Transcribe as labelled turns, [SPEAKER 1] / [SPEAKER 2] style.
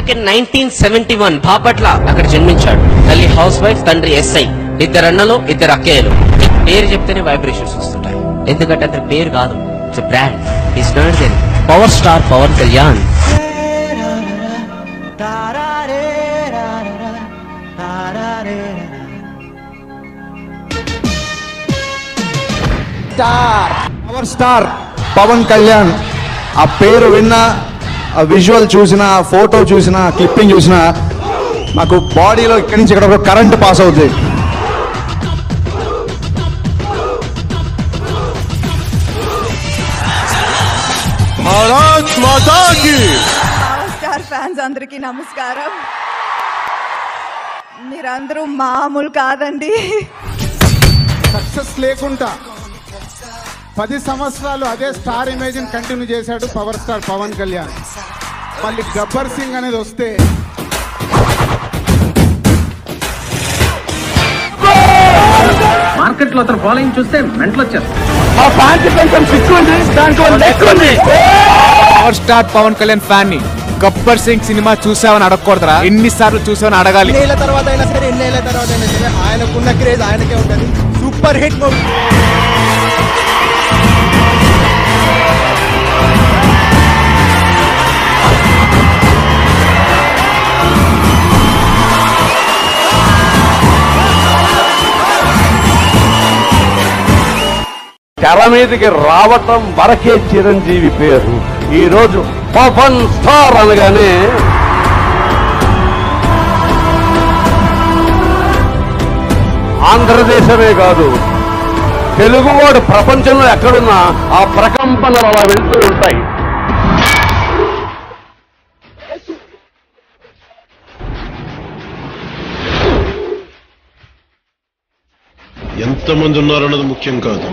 [SPEAKER 1] 22 1971 బాపట్ల అక్కడ జన్మించాడు. తల్లి హౌస్ వైఫ్, తండ్రి ఎస్ఐ. 2 అన్నలు 2 అక్కయ్యలు. పేరు చెప్తేనే వైబ్రేషన్స్ వస్తుంటాయి, ఎందుకంటే అతని పేరు కాదు, it's brand. His nerd power star Pawan Kalyan.
[SPEAKER 2] Power star Pawan Kalyan. ఆ పేరు విన్నా, ఆ విజువల్ చూసినా, ఫోటో చూసినా, క్లిప్పింగ్ చూసినా మాకు బాడీలో ఇక్కడి నుంచి ఇక్కడ కరెంట్ పాస్ అవుతుంది.
[SPEAKER 3] పవర్
[SPEAKER 4] స్టార్ ఫ్యాన్స్ అందరికీ నమస్కారం. మీరందరూ మామూలు కాదండి.
[SPEAKER 5] సక్సెస్ లేకుండా 10 సంవత్సరాలు అదే స్టార్ ఇమేజ్ కంటిన్యూ చేశాడు పవర్ స్టార్ పవన్ కళ్యాణ్. మళ్ళీ గబ్బర్ సింగ్ అనేది వస్తే
[SPEAKER 6] మార్కెట్ లో అతను ఫాలోయింగ్ చూస్తే మెంటల్ వచ్చేస్తుంది.
[SPEAKER 7] Power star Pawan Kalyan fan ని గబ్బర్ సింగ్ సినిమా చూసావని అడగకూడదురా, ఎన్నిసార్లు చూసావని అడగాలి.
[SPEAKER 2] ఎన్నేళ్ల తర్వాత అయినా సరే, ఎన్నేళ్ల తర్వాత అయినా సరే ఆయనకున్న క్రేజ్ ఆయనకే ఉంటుంది. Super hit movie.
[SPEAKER 3] తెర మీదకి రావటం వరకే చిరంజీవి పేరు. ఈ రోజు పవన్ స్టార్ అనగానే ఆంధ్రదేశమే కాదు, తెలుగువాడు ప్రపంచంలో ఎక్కడున్నా ఆ ప్రకంపనలు అలా వెళ్తూ ఉంటాయి.
[SPEAKER 8] ఎంతమంది ఉన్నారన్నది ముఖ్యం కాదు,